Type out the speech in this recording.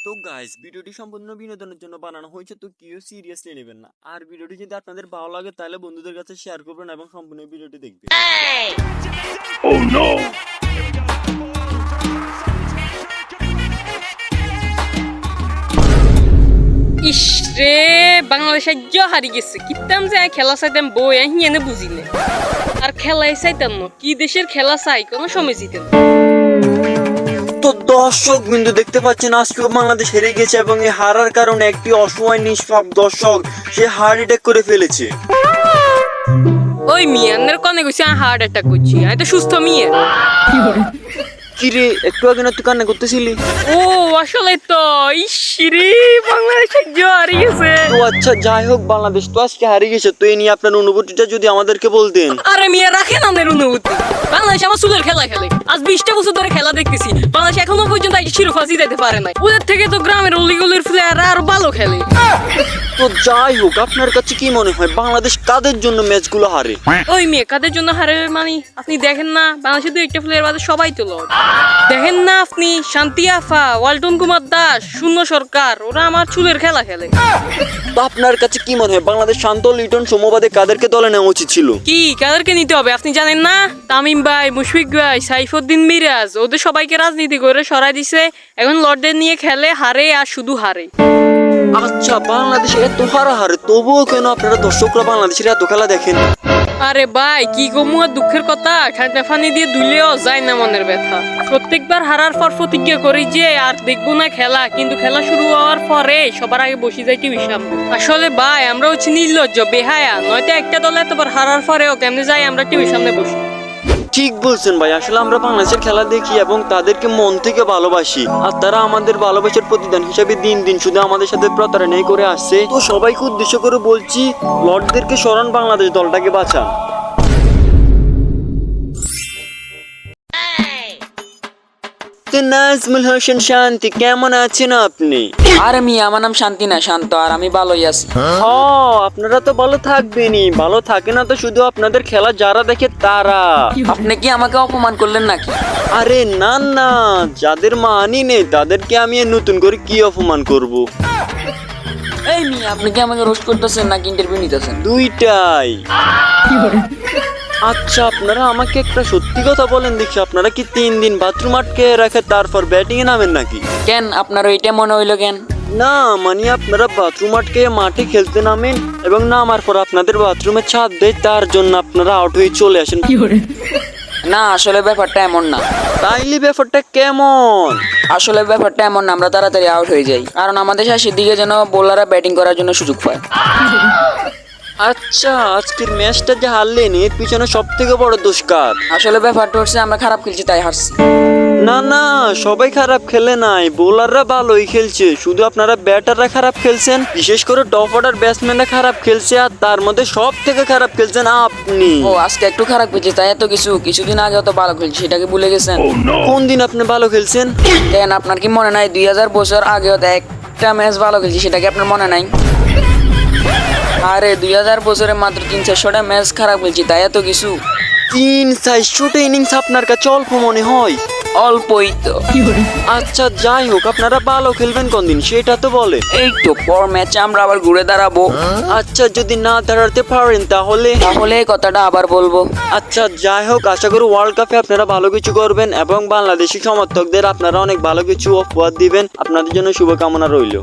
তো গাইস, ভিডিওটি সম্পূর্ণ বিনোদনের জন্য বানানো হয়েছে, তো কেউ সিরিয়াসলি নেবেন না। আর ভিডিওটি যদি আপনাদের ভালো লাগে তাহলে বন্ধুদের কাছে শেয়ার করবেন এবং সম্পূর্ণ ভিডিওটি দেখবেন। ইস রে, বাংলাদেশ হারিয়ে গেছে। কিতাম যে খেলা চাইতাম বই হিনে বুঝিলে আর খেলাই চাইতাম না। কি দেশের খেলা চাই কোনো সময় জিতেন। তো দর্শক বিন্দু দেখতে পাচ্ছেন, আজকেও বাংলাদেশ হেরে গেছে এবং এই হারার কারণে একটি অসহায় নিষ্পাপ দর্শক সে হার্ট অ্যাটাক করে ফেলেছে। ওই মিয়ানের কনে কইছি হার্ট অ্যাটাক করছি, আমি তো সুস্থ মিয়া। কিরে, একটু আগে না তুই কান্না করতেছিলি? ও আসলে তো ইসরে বাংলাদেশ হারিয়ে গেছে। তো আচ্ছা, যাই হোক, বাংলাদেশ তো আজকে হারিয়ে গেছে, তো এই নিয়ে আপনার অনুভূতিটা যদি আমাদেরকে বলতেন। আরে মিয়া রাখেন আমাদের অনুভূতি। বাংলাদেশ আমার চুলের খেলা খেলে আজ 20টা বছর ধরে খেলা দেখতেছি। বাংলাদেশ এখনো পর্যন্ত শিরোপা জিতাইতে পারে নাই। ওদের থেকে তো গ্রামের অলিগলির প্লেয়ার আর ভালো খেলে। তো যাই হোক, আপনার কাছে কি মনে হয় বাংলাদেশ কাদের জন্য ম্যাচগুলো হারে? ওই মেয়ে কাদের জন্য হারে মানে আপনি দেখেন না, বাংলাদেশে তো একটা প্লেয়ার বাদে সবাই তো লড়। দেখেন না আপনি, শান্তি আফা, ওয়ালটন কুমার দাস, শূন্য সরকার, ওরা আমার চুলের খেলা খেলে। তো আপনার কাছে কি মনে হয় বাংলাদেশ শান্ত, লিটন, সৌম্যবাদে কাদেরকে দলে নেওয়া উচিত ছিল? কি কাদেরকে নিতে হবে আপনি জানেন না? তামিম ভাই, মুশফিক ভাই, সাইফুদ্দিন মিরাজ, ওদের সবাইকে রাজনীতি করে সরাই দিছে। এখন লর্ডদের নিয়ে খেলে, হারে আর শুধু হারে। আচ্ছা, বাংলাদেশ এত হারে, তবুও কেন আপনারা দর্শকরা বাংলাদেশের এত খেলা দেখেন? আরে ভাই কি গমু আর দুঃখের কথা, ঠান্ডা পানি দিয়ে ধুলেও যায় না মনের ব্যথা। প্রত্যেকবার হারার পর প্রতিজ্ঞা করি যে আর দেখবো না খেলা, কিন্তু খেলা শুরু হওয়ার পরে সবার আগে বসে যাই টিভির সামনে। আসলে ভাই আমরা হচ্ছে নির্লজ্জ, বেহায়া। নয়তো একটা দল এতবার হারার পরেও কেমনে যাই আমরা টিভির সামনে বসি। ঠিক বলছেন ভাই, আসলে আমরা বাংলাদেশের খেলা দেখি এবং তাদেরকে মন থেকে ভালোবাসি, আর তারা আমাদের ভালোবাসার প্রতিদান হিসাবে দিন দিন শুধু আমাদের সাথে প্রতারণাই করে আসছে। তো সবাইকে উদ্দেশ্য করে বলছি, লর্ডদেরকে সরান, বাংলাদেশ দলটাকে বাঁচান। নাজমুল হোসেন শান্তি, কেমন আছেন আপনি? আরে মিয়া, আমার নাম শান্তি না, শান্ত। আর আমি ভালোই আছি। আপনারা তো ভালো থাকবেনই, ভালো থাকে না তো শুধু আপনাদের খেলা যারা দেখে তারা। আপনি কি আমাকে অপমান করলেন নাকি? আরে না না, যাদের মানি নেই তাদেরকে আমি নতুন করে কি অপমান করব? এই মিয়া, আপনি কি আমাকে রোস্ট করতেছেন নাকি ইন্টারভিউ নিতেছেন? দুইটাই। আচ্ছা, আপনারা আমাকে একটা সত্যি কথা বলেন দেখি, আপনারা কি 3 দিন বাথরুম আটকে রাখে তারপর ব্যাটিং এ নামেন নাকি? কেন, আপনার ওইটা মনে হইলো কেন? না মানে আপনারা বাথরুম আটকে মাঠে খেলতে নামেন এবং নামার পর আপনাদের বাথরুমে ছাদ দেয়, তার জন্য আপনারা আউট হয়ে চলে আসেন। না, আসলে ব্যাপারটা এমন না। তাইলে ব্যাপারটা কেমন? আসলে ব্যাপারটা এমন না, আমরা তাড়াতাড়ি আউট হয়ে যাই, কারণ আমাদের শেষের দিকে যেন বোলাররা ব্যাটিং করার জন্য সুযোগ পায়। আচ্ছা, আজকের ম্যাচটা যে হারলেন এর পিছনে সব থেকে বড় দোষ কার? আসলে ব্যাপারটা হচ্ছে আমরা খারাপ খেলছি তাই হারছি। না না, সবাই খারাপ খেলে নাই, বোলাররা ভালোই খেলছে, শুধু আপনারা ব্যাটাররা খারাপ খেলছেন। বিশেষ করে টপ অর্ডার ব্যাটসম্যানরা খারাপ খেলছে, আর তার মধ্যে সব থেকে খারাপ খেলছেন আপনি। ও আজকে একটু খারাপ খেলছি তাই এত কিছুদিন আগে তো ভালো খেলছি, সেটাকে ভুলে গেছেন? কোন দিন আপনি ভালো খেলছেন? কেন, আপনার কি মনে নাই 2000 বছর আগেও তো একটা ম্যাচ ভালো খেলছি, সেটাকে আপনার মনে নাই? আরে 2000 বছরে মাত্র 300-400টা ম্যাচ খারাপ খেলছি তাই এত কিছু। 300-400টা ইনিংস আপনার কাছে অল্প মনে হয়? অল্পই তো। আচ্ছা যাই হোক, আপনারা ভালো খেলবেন কোন দিন সেটা তো বলেন। এই তো পর ম্যাচে আমরা আবার ঘুরে দাঁড়াবো। আচ্ছা, যদি না দাঁড়াতে পারেন তাহলে এই কথাটা আবার বলবো। আচ্ছা যাই হোক, আশা করি ওয়ার্ল্ড কাপে আপনারা ভালো কিছু করবেন এবং বাংলাদেশি সমর্থকদের আপনারা অনেক ভালো কিছু উপহার দিবেন। আপনাদের জন্য শুভকামনা রইল।